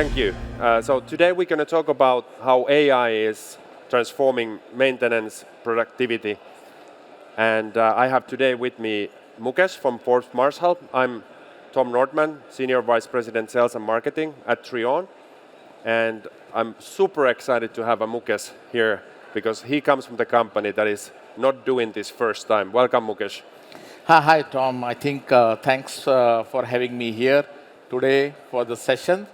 Thank you. So today we're going to talk about how AI is transforming maintenance productivity. And I have today with me Mukesh from Forbes Marshall. I'm Tom Nordman, Senior Vice President Sales and Marketing at Treon. And I'm super excited to have a Mukesh here because he comes from the company that is not doing this first time. Welcome, Mukesh. Hi, Tom. I think thanks for having me here today for the session.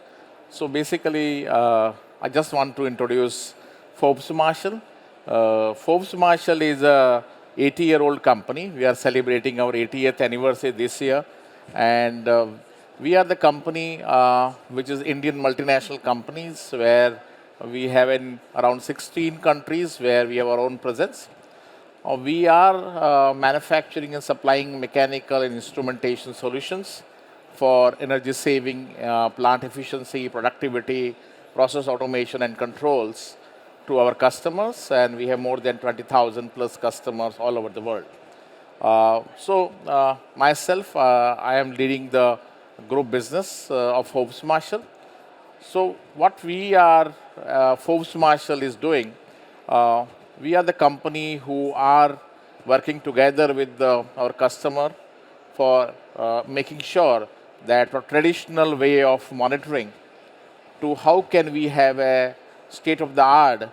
So basically, I just want to introduce Forbes Marshall. Forbes Marshall is a 80-year-old company. We are celebrating our 80th anniversary this year. And we are the company which is Indian multinational companies where we have in around 16 countries where we have our own presence. We are manufacturing and supplying mechanical and instrumentation solutions for energy saving, plant efficiency, productivity, process automation and controls to our customers. And we have more than 20,000 plus customers all over the world. Myself, I am leading the group business of Forbes Marshall. So what we are, Forbes Marshall is doing, we are the company who are working together with our customer for making sure that for traditional way of monitoring to how can we have a state-of-the-art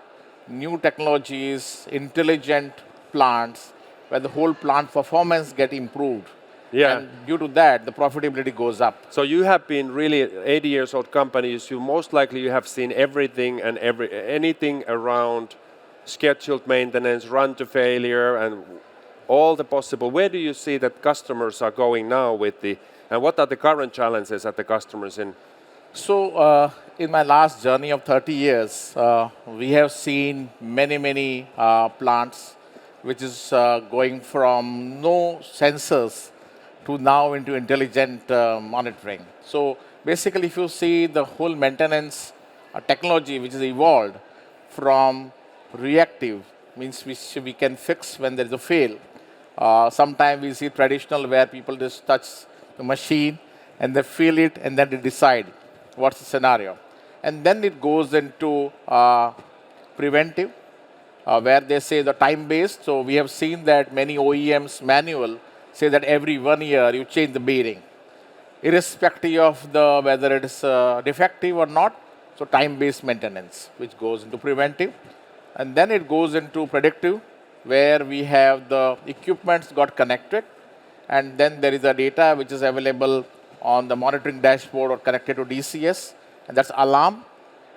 new technologies, intelligent plants, where the whole plant performance get improved. Yeah. And due to that, the profitability goes up. So you have been really 80 years old companies. You most likely you have seen everything and anything around scheduled maintenance, run to failure, and all the possible. Where do you see that customers are going now with and what are the current challenges at the customers in? So in my last journey of 30 years, we have seen many plants which is going from no sensors to now into intelligent monitoring. So basically, if you see the whole maintenance technology which is evolved from reactive, means which we can fix when there is a fail. Sometimes we see traditional where people just touch the machine and they feel it and then they decide what's the scenario. And then it goes into preventive, where they say the time-based. So we have seen that many OEMs manual say that every 1 year you change the bearing, irrespective of whether it is defective or not. So time-based maintenance, which goes into preventive. And then it goes into predictive, where we have the equipments got connected. And then there is a data which is available on the monitoring dashboard or connected to DCS. And that's alarm.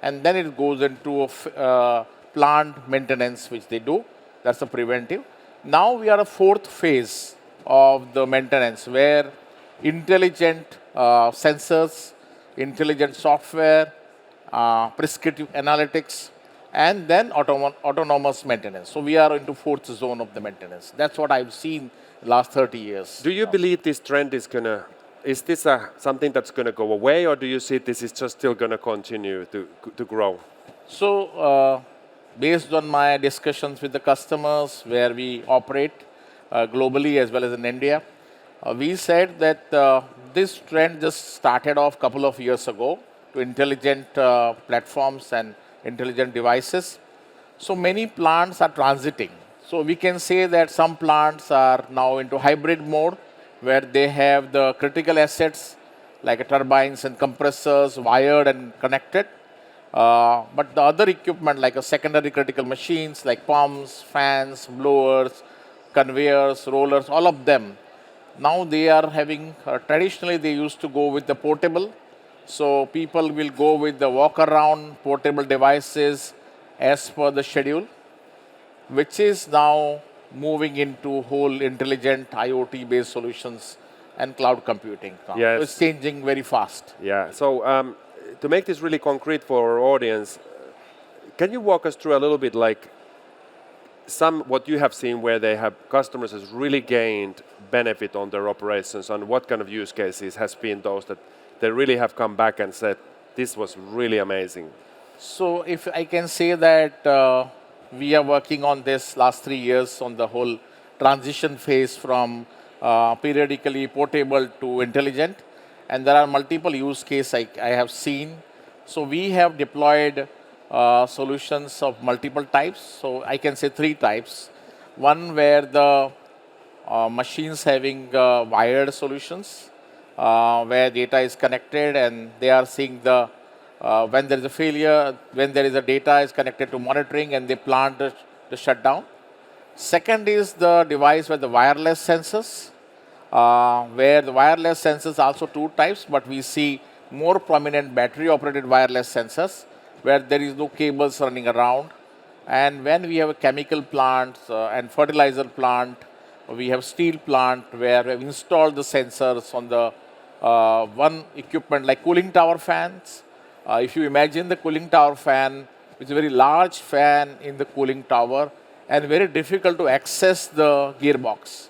And then it goes into plant maintenance, which they do. That's the preventive. Now we are a fourth phase of the maintenance, where intelligent sensors, intelligent software, prescriptive analytics, and then autonomous maintenance. So we are into fourth zone of the maintenance. That's what I've seen the last 30 years. Do you believe this trend is this something that's going to go away, or do you see this is just still going to continue to grow? So based on my discussions with the customers where we operate globally as well as in India, we said that this trend just started off a couple of years ago to intelligent platforms and intelligent devices. So many plants are transiting. So we can say that some plants are now into hybrid mode, where they have the critical assets like turbines and compressors wired and connected. But the other equipment like a secondary critical machines like pumps, fans, blowers, conveyors, rollers, all of them, now they are having, traditionally they used to go with the portable. So people will go with the walk-around portable devices as per the schedule, which is now moving into whole intelligent IoT-based solutions and cloud computing. Yes. So it's changing very fast. Yeah. So to make this really concrete for our audience, can you walk us through a little bit like what you have seen where they have customers has really gained benefit on their operations, and what kind of use cases has been those that they really have come back and said, this was really amazing? So if I can say that we are working on this last 3 years on the whole transition phase from periodically portable to intelligent. And there are multiple use cases I have seen. So we have deployed solutions of multiple types. So I can say three types. One where the machines having wired solutions, where data is connected and they are seeing the when there is a failure, when there is a data is connected to monitoring and they plan the shutdown. Second is the device with the wireless sensors, where the wireless sensors also two types, but we see more prominent battery-operated wireless sensors, where there is no cables running around. And when we have a chemical plant and fertilizer plant, we have steel plant where we have installed the sensors on the one equipment like cooling tower fans. If you imagine the cooling tower fan, which is a very large fan in the cooling tower and very difficult to access the gearbox.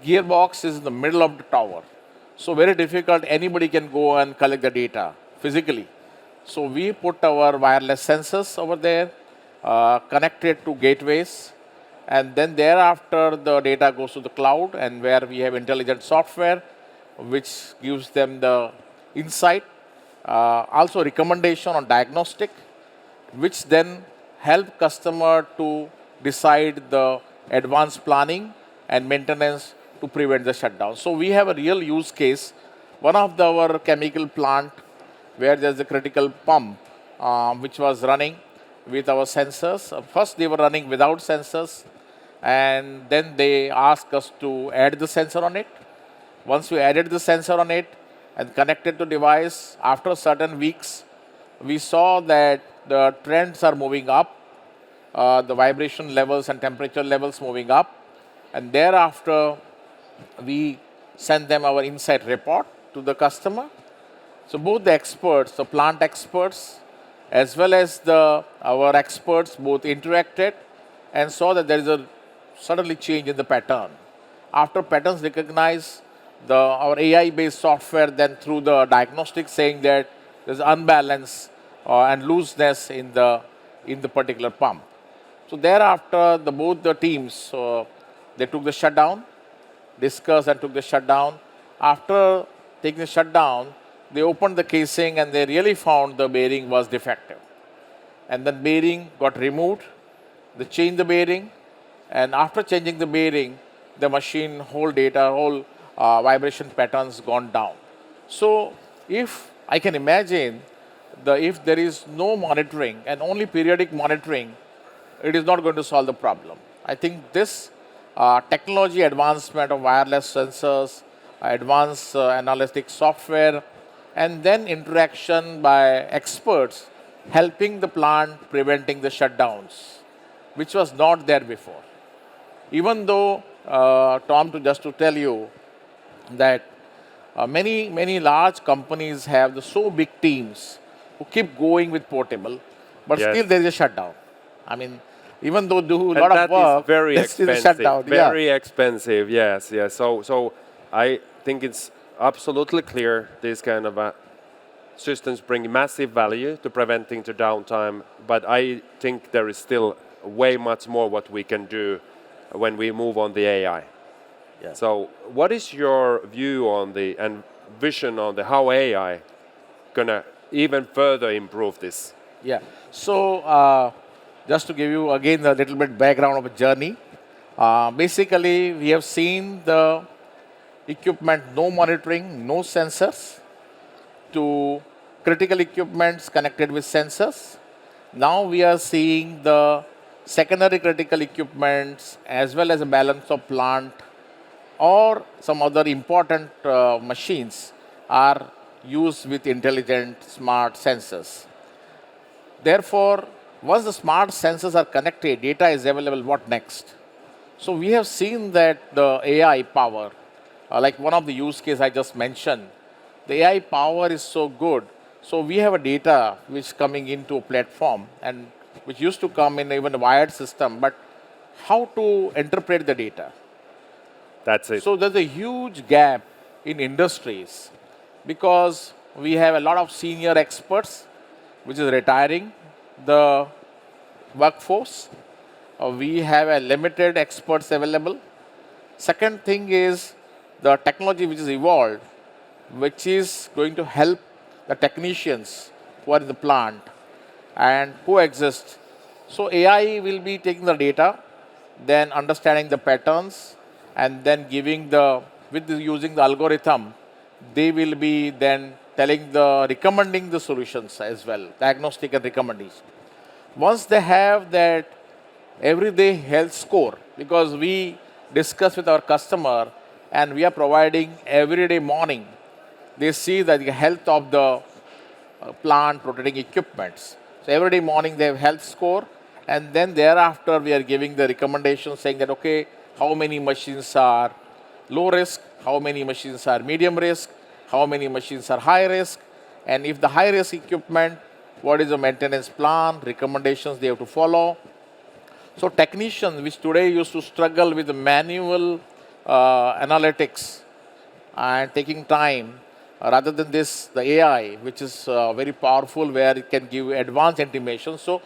Gearbox is in the middle of the tower. So very difficult, anybody can go and collect the data physically. So we put our wireless sensors over there, connected to gateways, and then thereafter the data goes to the cloud and where we have intelligent software which gives them the insight, also recommendation on diagnostic, which then help customer to decide the advanced planning and maintenance to prevent the shutdown. So we have a real use case. One of our chemical plant where there's a critical pump which was running with our sensors. First they were running without sensors and then they asked us to add the sensor on it. Once we added the sensor on it and connected to device, after certain weeks, we saw that the trends are moving up, the vibration levels and temperature levels moving up, and thereafter we send them our insight report to the customer. So both the experts, the plant experts, as well as our experts, both interacted and saw that there is a suddenly change in the pattern. After patterns recognized, our AI-based software then through the diagnostic saying that there's unbalance and looseness in the particular pump. So thereafter, both the teams, they took the shutdown, discussed and took the shutdown. After taking the shutdown, they opened the casing and they really found the bearing was defective. And then bearing got removed, they changed the bearing, and after changing the bearing, the machine whole vibration patterns gone down. So if I can imagine, if there is no monitoring and only periodic monitoring, it is not going to solve the problem. I think this technology advancement of wireless sensors, advanced analytic software, and then interaction by experts helping the plant preventing the shutdowns, which was not there before. Even though, Tom, just to tell you that many large companies have so big teams who keep going with portable, but Yes. still there is a shutdown. I mean, even though do a And lot that of work, is very there's still a expensive. shutdown. Very expensive, yes. So I think it's absolutely clear these kind of systems bring massive value to preventing the downtime, but I think there is still way much more what we can do when we move on the AI. Yeah. So what is your view on and vision on how AI gonna even further improve this? Yeah. So just to give you again a little bit background of a journey, basically we have seen the equipment, no monitoring, no sensors, to critical equipments connected with sensors. Now we are seeing the secondary critical equipments as well as a balance of plant or some other important machines are used with intelligent smart sensors. Therefore, once the smart sensors are connected, data is available, what next? So we have seen that the AI power, like one of the use cases I just mentioned, the AI power is so good. So we have a data which is coming into a platform and which used to come in even a wired system, but how to interpret the data? That's it. So there's a huge gap in industries because we have a lot of senior experts which is retiring the workforce. We have a limited experts available. Second thing is the technology which is evolved, which is going to help the technicians who are in the plant and coexist. So AI will be taking the data, then understanding the patterns, and then giving using the algorithm, they will be then recommending the solutions as well, diagnostic and recommendation. Once they have that everyday health score, because we discuss with our customer and we are providing everyday morning, they see that the health of the plant rotating equipments. So every day morning they have health score, and then thereafter we are giving the recommendations saying that, okay, how many machines are low risk, how many machines are medium risk, how many machines are high risk, and if the high risk equipment, what is the maintenance plan, recommendations they have to follow. So technicians, which today used to struggle with the manual analytics and taking time, rather than this, the AI, which is very powerful, where it can give advanced intimation. So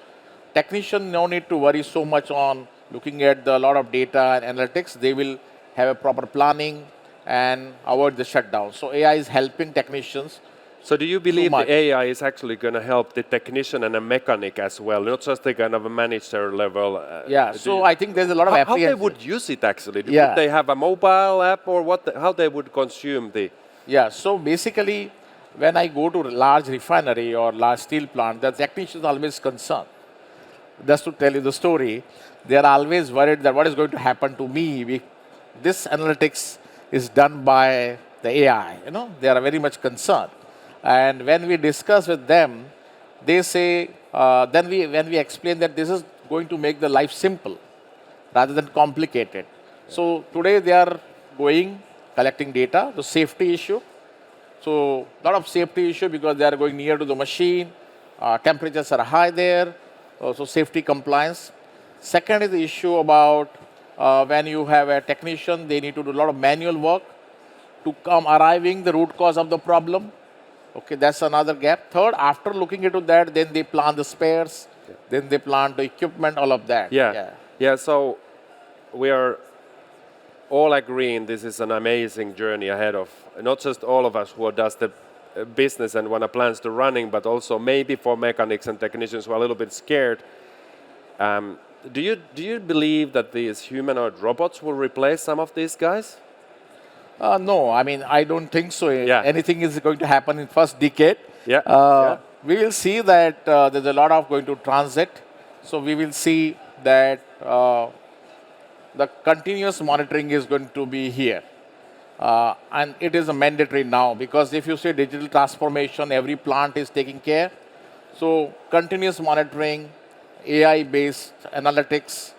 technicians no need to worry so much on looking at a lot of data and analytics. They will have a proper planning and avoid the shutdown. So AI is helping technicians. So do you believe the AI is actually going to help the technician and a mechanic as well, not just the kind of a manager level? Yeah, so I think there's a lot of how they would use it actually? Would they have a mobile app, or how they would consume the... Yeah, so basically, when I go to a large refinery or large steel plant, the technician is always concerned. Just to tell you the story, they are always worried that what is going to happen to me. This analytics is done by the AI. They are very much concerned. And when we discuss with them, they say, when we explain that this is going to make the life simple rather than complicated. So today they are collecting data, the safety issue. So a lot of safety issue because they are going near to the machine, temperatures are high there, so safety compliance. Second is the issue about when you have a technician, they need to do a lot of manual work to arriving the root cause of the problem. Okay, that's another gap. Third, after looking into that, then they plan the spares, then they plan the equipment, all of that. Yeah, so we are all agreeing this is an amazing journey ahead of not just all of us who does the business and want to plans to running, but also maybe for mechanics and technicians who are a little bit scared. Do you believe that these humanoid robots will replace some of these guys? No, I mean, I don't think so. Anything is going to happen in first decade. We will see that there's a lot of going to transit. So we will see that the continuous monitoring is going to be here. And it is a mandatory now, because if you say digital transformation, every plant is taking care. So continuous monitoring, AI-based analytics,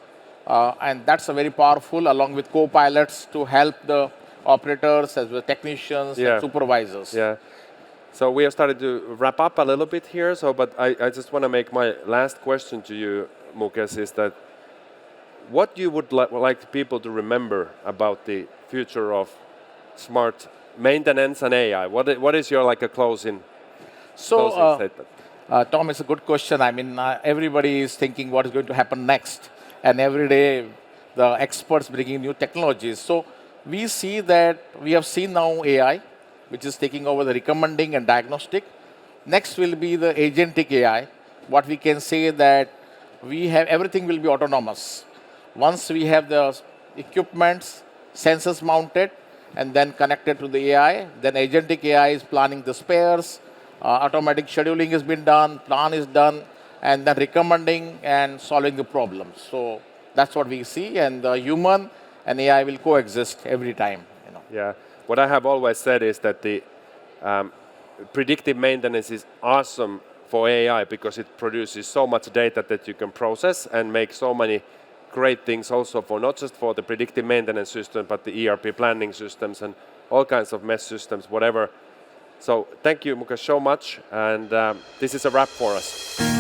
and that's a very powerful, along with co-pilots to help the operators as well technicians and supervisors. So we have started to wrap up a little bit here. But I just want to make my last question to you, Mukesh, is that what you would like people to remember about the future of smart maintenance and AI? What is your a closing statement? Tom, it's a good question. I mean, everybody is thinking what is going to happen next, and every day the experts bringing new technologies. So we see that we have seen now AI, which is taking over the recommending and diagnostic. Next will be the agentic AI. What we can say that everything will be autonomous. Once we have the equipments, sensors mounted, and then connected to the AI, then agentic AI is planning the spares, automatic scheduling has been done, plan is done, and then recommending and solving the problems. So that's what we see, and the human and AI will coexist every time. Yeah, what I have always said is that the predictive maintenance is awesome for AI because it produces so much data that you can process and make so many great things also for not just for the predictive maintenance system, but the ERP planning systems and all kinds of MES systems, whatever. So thank you, Mukesh, so much. And this is a wrap for us.